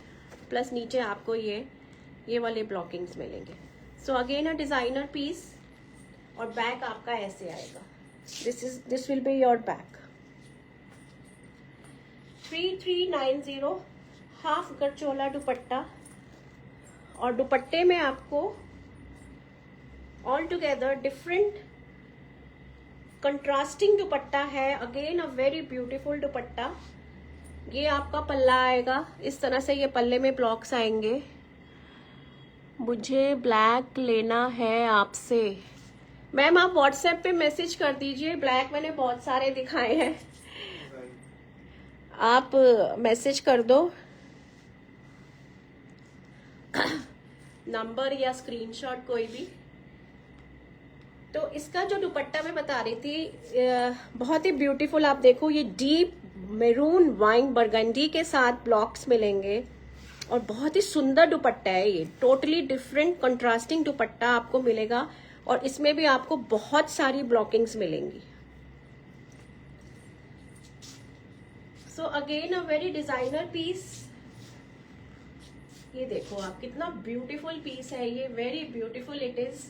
प्लस नीचे आपको ये वाले ब्लॉकिंग्स मिलेंगे। So again a designer piece. और बैक आपका ऐसे आएगा। This will be your back. 3390 half gharchola dupatta. और दुपट्टे में आपको all together different contrasting dupatta है। Again a very beautiful dupatta. ये आपका पल्ला आएगा, इस तरह से ये पल्ले में ब्लॉक्स आएंगे। मुझे ब्लैक लेना है आपसे। मैम आप व्हाट्सएप पे मैसेज कर दीजिए, ब्लैक मैंने बहुत सारे दिखाए हैं, आप मैसेज कर दो नंबर या स्क्रीनशॉट कोई भी। तो इसका जो दुपट्टा मैं बता रही थी बहुत ही ब्यूटीफुल। आप देखो ये डीप मेरून वाइन बरगंडी के साथ ब्लॉक्स मिलेंगे और बहुत ही सुंदर दुपट्टा है। ये टोटली डिफरेंट कंट्रास्टिंग दुपट्टा आपको मिलेगा और इसमें भी आपको बहुत सारी ब्लॉकिंग्स मिलेंगी। So again a very designer piece. ये देखो आप कितना ब्यूटीफुल पीस है ये, very beautiful it is.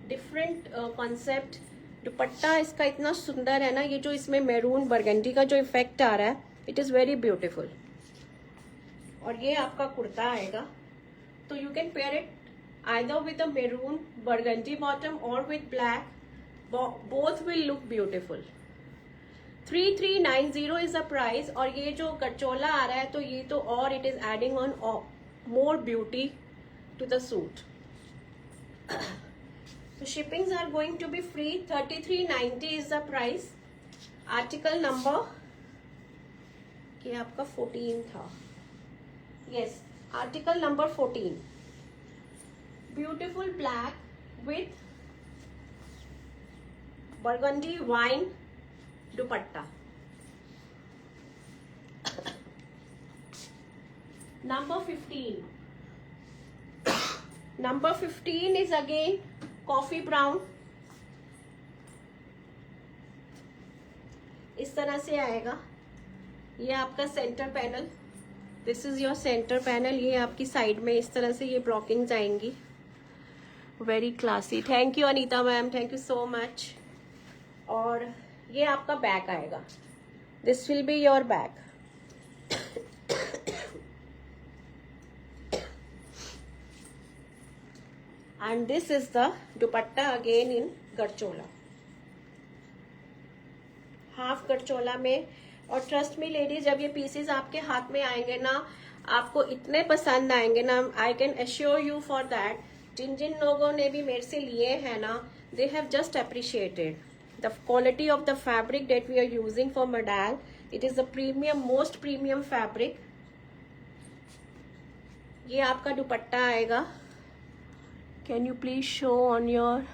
Different concept. Dupatta इसका इतना सुंदर है ना, ये जो इसमें मैरून बरगंडी का जो इफेक्ट आ रहा है, इट इज वेरी ब्यूटीफुल। और ये आपका कुर्ता आएगा, तो you can pair it either with a maroon burgundy bottom or with black. Both will look beautiful. 3390 is the price। और ये जो गठचोला आ रहा है तो ये तो और it is adding on more beauty to the suit. So shippings are going to be free. 3390 is the price. Article number ये आपका 14 था। Yes, article number 14. Beautiful black with burgundy wine dupatta। Number 15। Number 15 is again coffee brown। इस तरह से आएगा। ये आपका centre panel, this is your centre panel. ये आपकी साइड में इस तरह से ये ब्लॉकिंग्स आएंगी, very classy. Thank you Anita ma'am, thank you so much. और ये आपका बैक आएगा, this will be your back. And this is the dupatta again in gharchola, half gharchola में। और ट्रस्ट मी लेडीज, जब ये पीसेस आपके हाथ में आएंगे ना, आपको इतने पसंद आएंगे ना, I can assure you for that. जिन जिन लोगों ने भी मेरे से लिए हैं ना, they have just appreciated the quality of the fabric that we are using for modal. It is the premium, most premium fabric. ये आपका दुपट्टा आएगा। Can you please show on your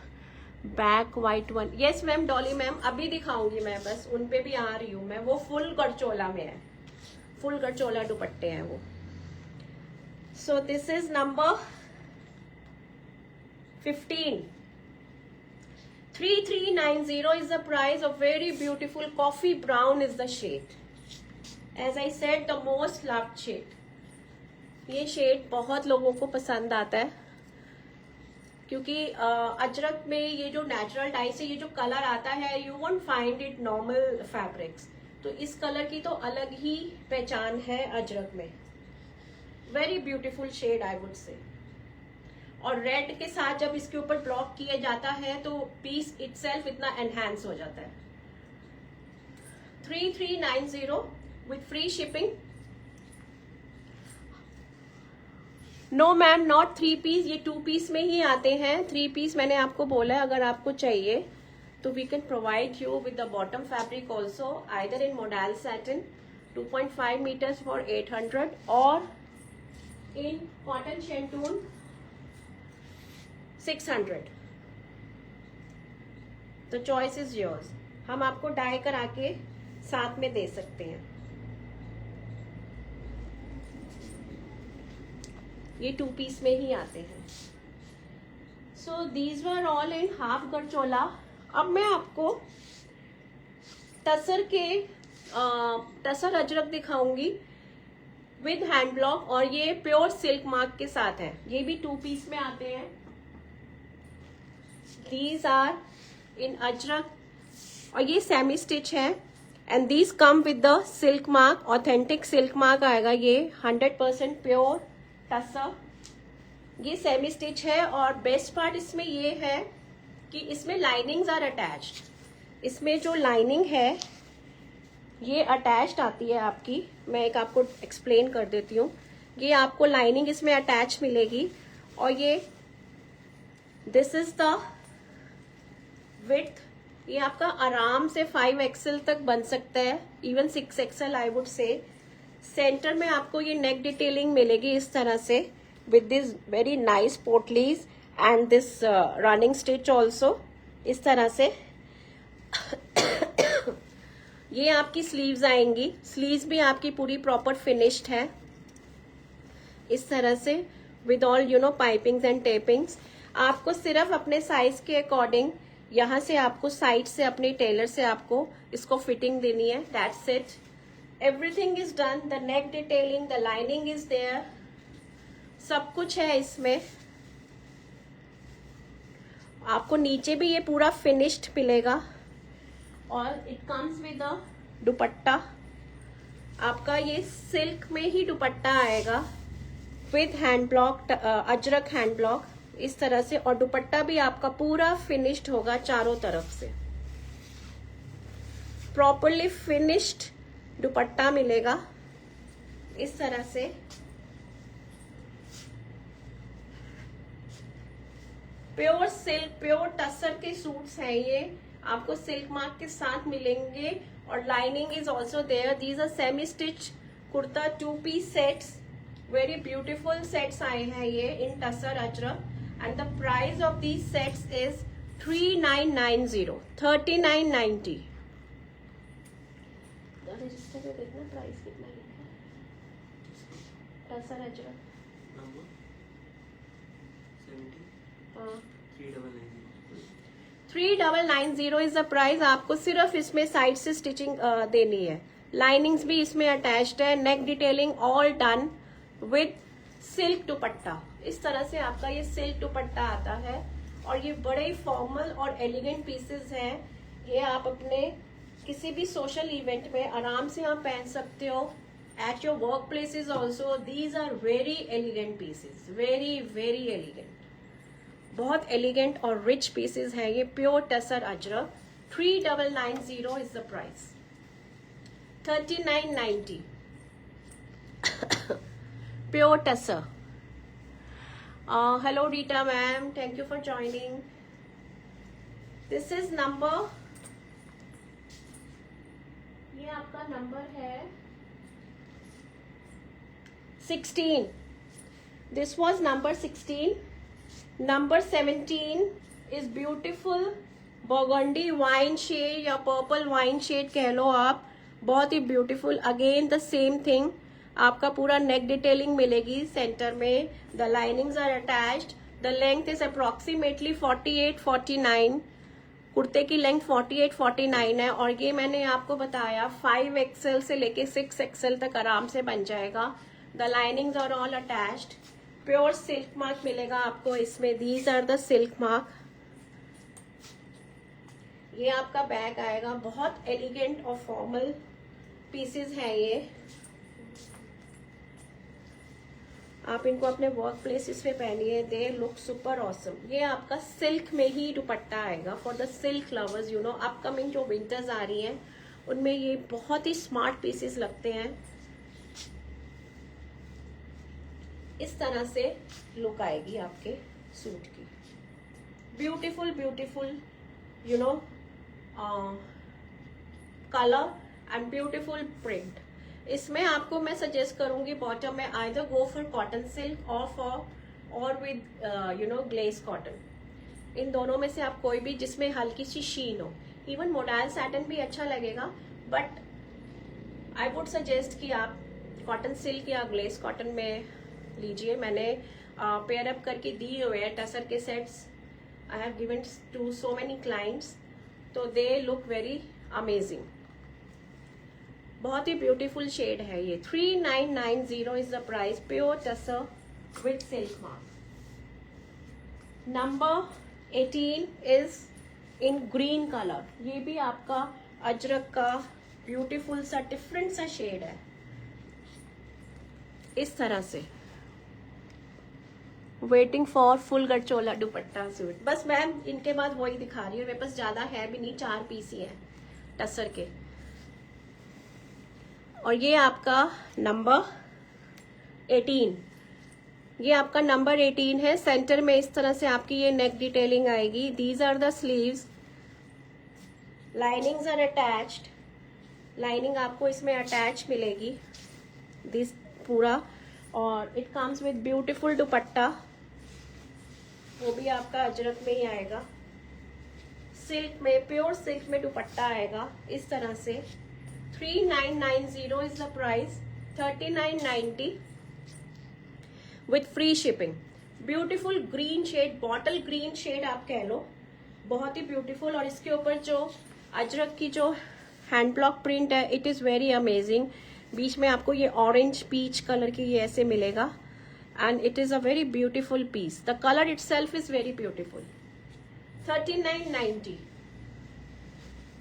back white one? Yes ma'am, Dolly ma'am, अभी दिखाऊंगी मैं, बस उन पे भी आ रही हूँ मैं। वो फुल गठचोला में है, फुल गठचोला दुपट्टे हैं वो। So this is number 15. 3390 is the price of very beautiful coffee brown is the shade. As I said, the most loved shade. ये शेड बहुत लोगों को पसंद आता है क्योंकि अजरक में ये जो नेचुरल डाई से ये जो कलर आता है you won't find it normal fabrics. तो इस कलर की तो अलग ही पहचान है अजरक में. Very beautiful shade I would say. और रेड के साथ जब इसके ऊपर ब्लॉक किया जाता है तो पीस इटसेल्फ इतना एनहांस हो जाता है. 3390 with free shipping. No ma'am, not 3 piece, ये 2 पीस में ही आते हैं. 3 पीस मैंने आपको बोला है. अगर आपको चाहिए तो we can provide you with the bottom fabric also, either in modal satin 2.5 metres for 800 और इन कॉटन शेंटून 600. तो चॉइस इज योर्स. हम आपको डाई करा के साथ में दे सकते हैं. ये 2 पीस में ही आते हैं. So these were all in half gharchola. अब मैं आपको टसर अजरक दिखाऊंगी विद हैंड ब्लॉक और ये प्योर सिल्क मार्क के साथ है. ये भी 2 पीस में आते हैं. दीज आर इन अजरक और ये सेमी स्टिच है and these come with the silk mark. Authentic silk mark आएगा. ये 100% प्योर टसर. ये सेमी स्टिच है और बेस्ट पार्ट इसमें ये है कि इसमें लाइनिंग्स आर अटैच्ड. इसमें जो लाइनिंग है ये अटैच्ड आती है आपकी. मैं एक आपको एक्सप्लेन कर देती हूँ. ये आपको लाइनिंग इसमें अटैच मिलेगी और ये दिस इज द विड्थ. ये आपका आराम से 5XL तक बन सकता है, even 6XL I would say. Centre में आपको ये नेक डिटेलिंग मिलेगी इस तरह से with this very nice potlis and this running stitch also इस तरह से. ये आपकी स्लीव्स आएंगी. स्लीव्स भी आपकी पूरी प्रॉपर फिनिश्ड है इस तरह से with all you know pipings and tapings. आपको सिर्फ अपने साइज के अकॉर्डिंग यहाँ से आपको साइड से अपने टेलर से आपको इसको फिटिंग देनी है. That's it. Everything is done. The neck detailing, the lining is there. सब कुछ है इसमें. आपको नीचे भी ये पूरा फिनिश्ड मिलेगा और इट कम्स विद अ दुपट्टा. आपका ये सिल्क में ही दुपट्टा आएगा with hand block, Ajrak hand block इस तरह से. और दुपट्टा भी आपका पूरा फिनिश्ड होगा चारों तरफ से. प्रॉपरली फिनिश्ड दुपट्टा मिलेगा इस तरह से. प्योर सिल्क, प्योर टसर के सूट्स हैं ये. आपको सिल्क मार्क के साथ मिलेंगे और lining is also there. These are semi stitch kurta 2 piece sets. Very beautiful sets आए हैं ये in tussar ajrak and the price of these sets is 3990, 3990. Register पे देखना प्राइस कितना लिखा है. टसर अजरक नंबर 70. हाँ 3990. 3990 इज द प्राइस. आपको सिर्फ इसमें साइड से स्टिचिंग देनी है. लाइनिंग्स भी इसमें अटैच्ड है. Neck detailing all done with silk dupatta. इस तरह से आपका ये सिल्क दुपट्टा आता है और ये बड़े फॉर्मल और एलिगेंट पीसेस हैं. ये आप अपने किसी भी सोशल इवेंट में आराम से आप पहन सकते हो. At your work places also. These are very elegant pieces. Very very elegant. बहुत एलिगेंट और रिच पीसेज हैं ये. Pure tussar ajrak. 3990 is the price. 3990 pure tussar. Hello Rita ma'am, thank you for joining. This is number, ये आपका number है 16. This was number 16. Number 17 is beautiful burgundy wine shade या purple wine shade कह लो आप. बहुत ही beautiful. Again the same thing. आपका पूरा नेक डिटेलिंग मिलेगी सेंटर में। The linings are attached. The length is approximately 48-49। कुर्ते की लेंथ 48-49 है। और ये मैंने आपको बताया 5XL से लेके 6XL तक आराम से बन जाएगा। The linings are all attached. Pure silk mark मिलेगा आपको इसमें। These are the silk mark. ये आपका बैग आएगा। बहुत एलिगेंट और फॉर्मल पीसेस हैं ये। आप इनको अपने वर्क प्लेसेस पे पहनिए, दे लुक सुपर ऑसम। ये आपका सिल्क में ही दुपट्टा आएगा for the silk lovers. You know upcoming जो विंटर्स आ रही हैं उनमें ये बहुत ही स्मार्ट पीसेस लगते हैं। इस तरह से लुक आएगी आपके सूट की। Beautiful beautiful you know colour and beautiful print. इसमें आपको मैं सजेस्ट करूंगी बॉटम में either go for cotton silk और with you know glace cotton. इन दोनों में से आप कोई भी जिसमें हल्की सी शीन हो। इवन मोडाइल सैटन भी अच्छा लगेगा, बट आई वुड सजेस्ट कि आप कॉटन सिल्क या ग्लेस कॉटन में लीजिए। मैंने पेयर अप करके दी हुए हैं टसर के sets. I have given to so many clients, तो दे लुक वेरी अमेजिंग। बहुत ही ब्यूटीफुल शेड है ये। 3990 is the price. Pure tussar with silk mark. Number 18 is in green colour. ये भी आपका अजरक का ब्यूटीफुल सा डिफरेंट सा शेड है। इस तरह से waiting for full gharchola dupatta suit. बस मैम इनके बाद वही दिखा रही हूँ, मेरे पास ज्यादा है भी नहीं, 4 पीस ही है टसर के। और ये आपका नंबर 18, ये आपका नंबर 18 है। सेंटर में इस तरह से आपकी ये नेक डिटेलिंग आएगी। These are the sleeves. Linings are attached. Lining आपको इसमें अटैच मिलेगी दिस पूरा। और it comes with beautiful dupatta, वो भी आपका अजरक में ही आएगा। सिल्क में, प्योर सिल्क में दुपट्टा आएगा इस तरह से। 3990 is the price. 3990 with free shipping. Beautiful green shade, bottle green shade आप कह लो, बहुत ही ब्यूटीफुल। और इसके ऊपर जो अजरक की जो हैंड ब्लॉक प्रिंट है, इट इज वेरी अमेजिंग। बीच में आपको ये ऑरेंज पीच कलर की ये ऐसे मिलेगा and it is a very beautiful piece. The colour itself is very beautiful. 3990।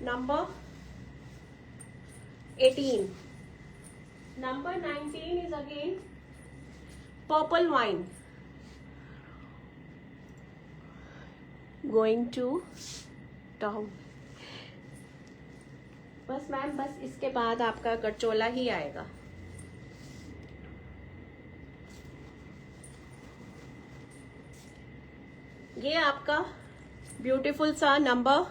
Number 18. Number 19 is again purple wine. Going to down. बस ma'am, बस इसके बाद आपका गठचोला ही आएगा। ये आपका ब्यूटीफुल सा नंबर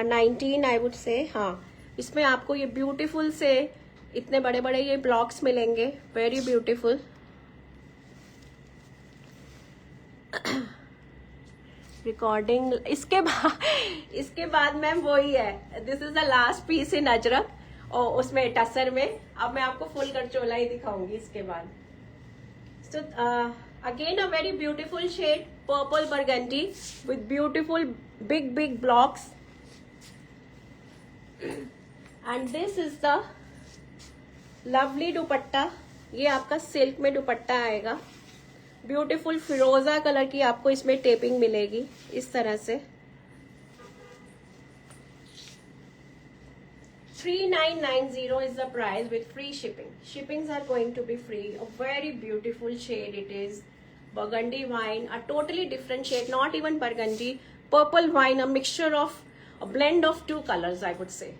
19 आई वुड से। हाँ, इसमें आपको ये ब्यूटीफुल से इतने बड़े बड़े ये ब्लॉक्स मिलेंगे, वेरी ब्यूटीफुल। रिकॉर्डिंग इसके बाद मैम वही है। This is the last piece in ajrak और उसमें टसर में। अब मैं आपको फुल गठचोला ही दिखाऊंगी इसके बाद। So again a very beautiful shade, purple burgundy with beautiful big blocks. And this is the lovely dupatta. ये आपका सिल्क में दुपट्टा आएगा। ब्यूटीफुल फिरोजा कलर की आपको इसमें टेपिंग मिलेगी इस तरह से। 3990 is the price with free shipping. Shippings are going to be free. A very beautiful shade it is. Burgundy wine, a totally different shade, not even burgundy. Purple wine, a mixture of, a blend of two colors I would say.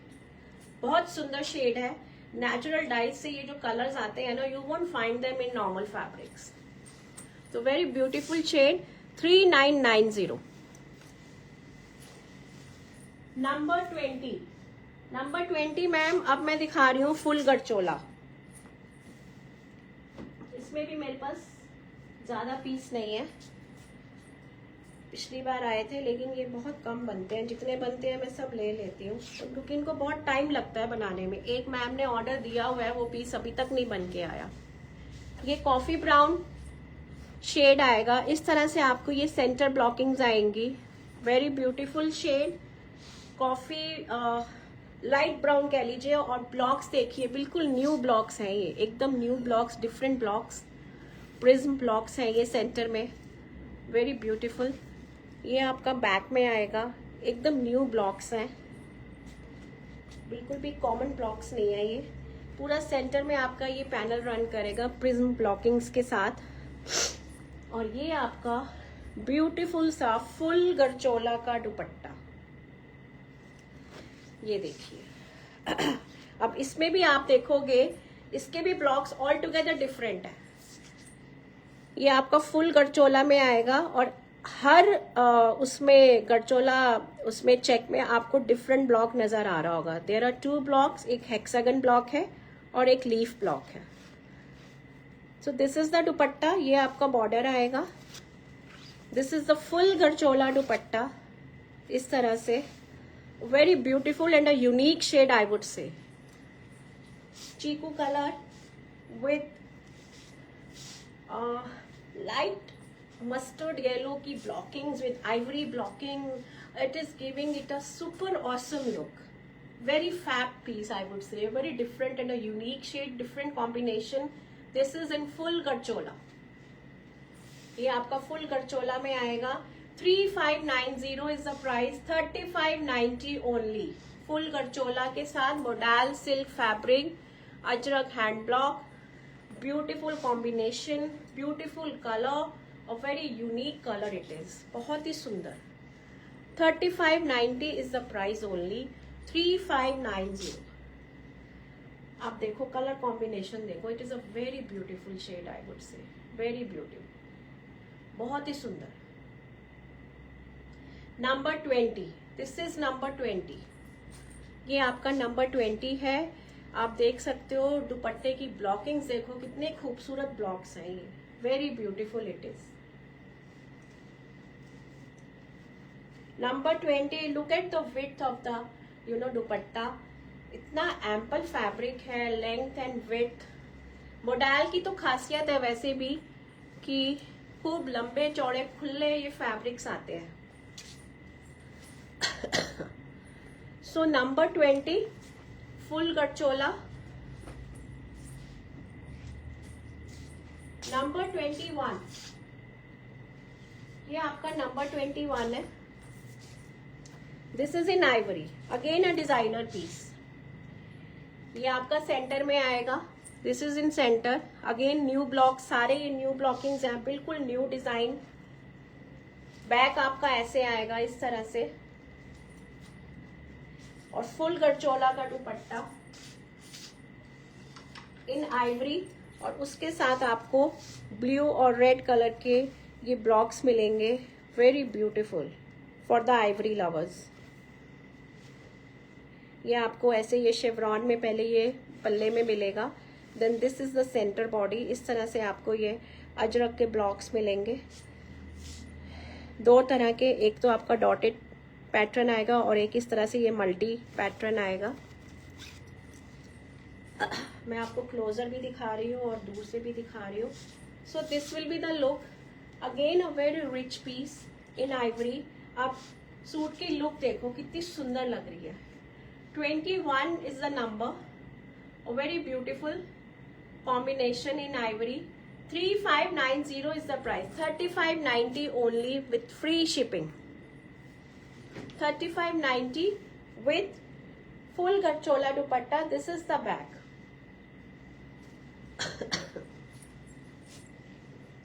बहुत सुंदर shade है। Natural dies से ये जो colours आते हैं ना, you won't find them in normal fabrics. तो very beautiful shade. 3990। Number 20। Number 20 ma'am, अब मैं दिखा रही हूँ फुल गठचोला। इसमें भी मेरे पास ज्यादा पीस नहीं है। पिछली बार आए थे, लेकिन ये बहुत कम बनते हैं, जितने बनते हैं मैं सब ले लेती हूँ क्योंकि इनको बहुत टाइम लगता है बनाने में। एक मैम ने ऑर्डर दिया हुआ है, वो पीस अभी तक नहीं बन के आया। ये कॉफी ब्राउन शेड आएगा, इस तरह से आपको ये सेंटर ब्लॉकिंग्स आएंगी। Very beautiful shade, coffee light brown कह लीजिए। और ब्लॉक्स देखिए, बिल्कुल न्यू ब्लॉक्स हैं ये, एकदम new blocks, different blocks, prism blocks हैं ये सेंटर में। Very beautiful. ये आपका बैक में आएगा, एकदम न्यू ब्लॉक्स हैं, बिल्कुल भी कॉमन ब्लॉक्स नहीं है ये। पूरा सेंटर में आपका ये पैनल रन करेगा प्रिज्म ब्लॉकिंग्स के साथ। और ये आपका ब्यूटीफुल सा फुल गरचोला का दुपट्टा, ये देखिए। अब इसमें भी आप देखोगे, इसके भी ब्लॉक्स ऑल टुगेदर डिफरेंट है। ये आपका फुल गरचोला में आएगा और हर उसमें गरचोला, उसमें चेक में आपको डिफरेंट ब्लॉक नजर आ रहा होगा। देयर आर 2 ब्लॉक्स, एक हेक्सागन ब्लॉक है और एक लीफ ब्लॉक है। So this is the dupatta, ये आपका बॉर्डर आएगा। This is the full gharchola dupatta, इस तरह से। Very beautiful and a unique shade I would say. Chikoo colour with light mustard yellow की blockings with ivory blocking. It is giving it a super awesome look. Very fab piece I would say. Very different and a unique shade, different combination. This is in full गरचोला। ये आपका full गरचोला में आएगा। 3590 is the price, 3590 only। Full gharchola के साथ modal silk fabric, ajrak hand block, beautiful combination, beautiful colour और very unique colour it is, बहुत ही सुंदर। 3590 इज द प्राइस ओनली, 3590। आप देखो कलर कॉम्बिनेशन देखो, it is a very beautiful shade I would say, very beautiful, बहुत ही सुंदर। Number 20, this is number 20। ये आपका नंबर 20 है। आप देख सकते हो दुपट्टे की ब्लॉकिंग्स देखो, कितने खूबसूरत ब्लॉक्स हैं ये, very beautiful it is. Number 20, look at the width of the दुपट्टा, इतना एम्पल फैब्रिक है, लेंथ एंड विड्थ। मोडाल की तो खासियत है वैसे भी कि खूब लंबे चौड़े खुले ये फैब्रिक्स आते हैं। So number 20 full gharchola. Number 21, ये आपका नंबर 21 है। This is in ivory, again a designer piece. ये आपका सेंटर में आएगा, this is in centre, again new block, सारे ये न्यू ब्लॉकिंग्स हैं, बिल्कुल न्यू डिजाइन। बैक आपका ऐसे आएगा इस तरह से, और फुल गरचोला का दुपट्टा इन आइवरी, और उसके साथ आपको ब्लू और रेड कलर के ये ब्लॉक्स मिलेंगे। Very beautiful for the Ivory lovers. ये आपको ऐसे ये शेवरॉन में पहले ये पल्ले में मिलेगा, then this is the centre body. इस तरह से आपको ये अजरक के ब्लॉक्स मिलेंगे, 2 तरह के, एक तो आपका डॉटेड पैटर्न आएगा और एक इस तरह से ये मल्टी पैटर्न आएगा। मैं आपको क्लोजर भी दिखा रही हूँ और दूर से भी दिखा रही हूँ। So this will be the look, again a very rich piece in ivory. आप सूट की लुक देखो कितनी सुंदर लग रही है। 21 is the number, a very beautiful combination in ivory. 3590 is the price, 3590 only with free shipping. 3590 with full gachchola dupatta. This is the back.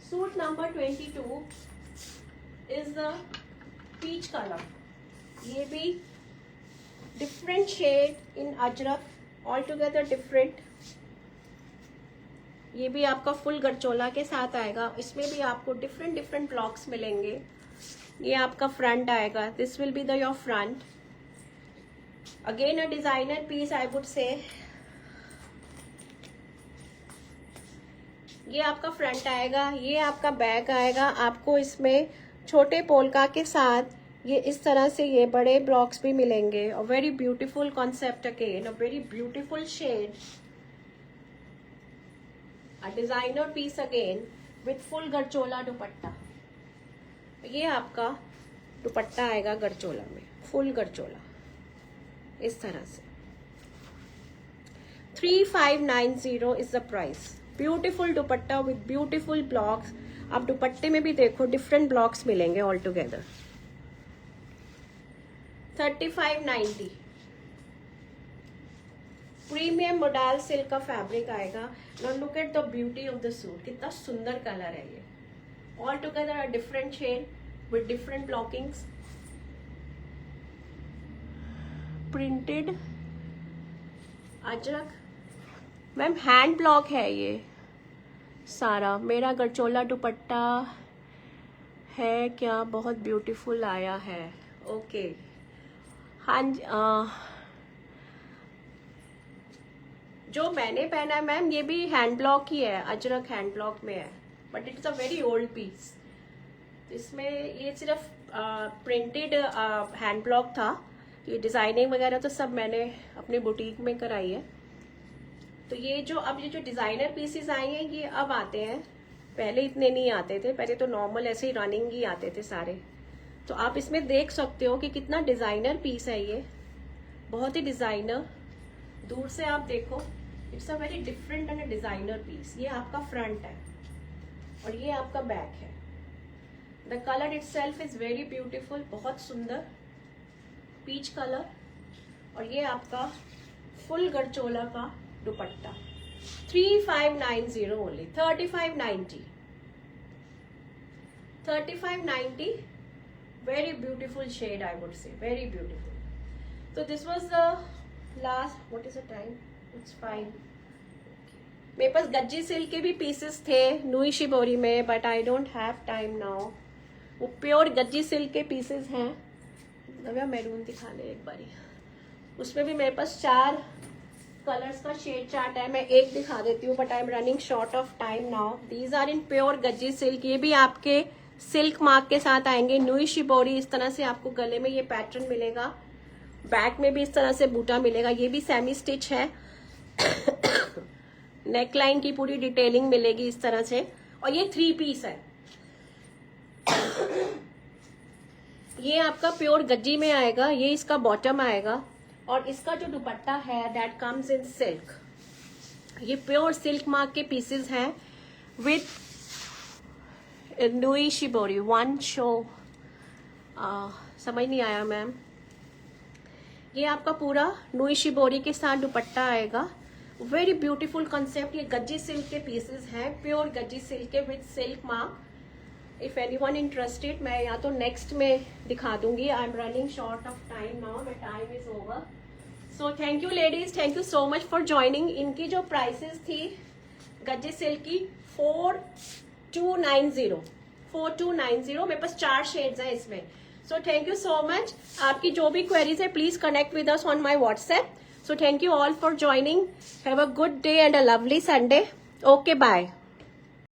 Suit number 22 is the peach color. ये भी different shade इन Ajrak, all together different. ये भी आपका full gharchola के साथ आएगा, इसमें भी आपको डिफरेंट डिफरेंट ब्लॉक्स मिलेंगे। ये आपका फ्रंट आएगा, this will be the your front, again a designer piece I would say. ये आपका फ्रंट आएगा, ये आपका बैक आएगा। आपको इसमें छोटे पोलका के साथ ये इस तरह से ये बड़े ब्लॉक्स भी मिलेंगे। और very beautiful concept again, a very beautiful shade, a designer piece again with full gharchola dupatta. ये आपका दुपट्टा आएगा गरचोला में, फुल गरचोला इस तरह से। 3590 is the price. Beautiful dupatta with beautiful blocks. आप दुपट्टे में भी देखो डिफरेंट ब्लॉक्स मिलेंगे all together. 3590 premium modal silk का फैब्रिक आएगा। Now look at the beauty of the suit, कितना सुंदर कलर है ये। All together a different shade with different blockings, printed ajrak. Ma'am hand block है ये सारा। मेरा गरचोला दुपट्टा है क्या, बहुत ब्यूटीफुल आया है। ओके हाँ जी, जो मैंने पहना है मैम ये भी हैंड ब्लॉक ही है, अजरक हैंड ब्लॉक में है, but it's a very old piece. इसमें ये सिर्फ प्रिंटेड हैंड ब्लॉक था। ये डिजाइनिंग वगैरह तो सब मैंने अपने बुटीक में कराई है। तो ये जो डिजाइनर पीसेस आए हैं ये अब आते हैं, पहले इतने नहीं आते थे। पहले तो नॉर्मल ऐसे ही रनिंग ही आते थे सारे। तो आप इसमें देख सकते हो कि कितना डिजाइनर पीस है ये, बहुत ही डिजाइनर। दूर से आप देखो, it's a very different and designer piece. ये आपका फ्रंट है और ये आपका बैक है। The colour itself is very beautiful, बहुत सुंदर पीच कलर। और ये आपका फुल गरचोला का दुपट्टा। 3590 only, 3590 very beautiful shade, I would say, very beautiful. So this was the last, what is the time? It's fine. मेरे पास गज्जी सिल्क के भी पीसेस थे नुई शिबोरी में, but I don't have time now. वो प्योर गज्जी सिल्क के pieces हैं। नव्या maroon दिखा दे एक बारी। उसमें भी मेरे पास 4 कलर्स का शेड चार्ट है, मैं एक दिखा देती हूँ, but I am running short of time now. These are in pure gajji silk. ये भी आपके सिल्क मार्क के साथ आएंगे। नुई शिबोरी, इस तरह से आपको गले में ये पैटर्न मिलेगा, बैक में भी इस तरह से बूटा मिलेगा। ये भी सेमी स्टिच है। नेकलाइन की पूरी डिटेलिंग मिलेगी इस तरह से। और ये 3 पीस है। ये आपका प्योर गज्जी में आएगा, ये इसका बॉटम आएगा। और इसका जो दुपट्टा है दैट कम्स इन सिल्क। ये प्योर सिल्क मार्क के पीसेस हैं with Nooyi shibori. One show समझ नहीं आया मैम। ये आपका पूरा नुई शिबोरी के साथ दुपट्टा आएगा। Very beautiful concept. ये गज्जी सिल्क के पीसेस हैं, प्योर गज्जी सिल्क के with silk mark. If anyone interested, मैं या तो नेक्स्ट में दिखा दूंगी। आई am running short of time now, my time is over. So thank you ladies, thank you so much for joining. इनकी जो प्राइसेस थी गज्जी सिल्क की 4290 मेरे पास 4 शेड्स हैं इसमें। So thank you so much. आपकी जो भी क्वेरीज है please connect with us on my WhatsApp. So thank you all for joining. Have a good day and a lovely Sunday. Okay bye.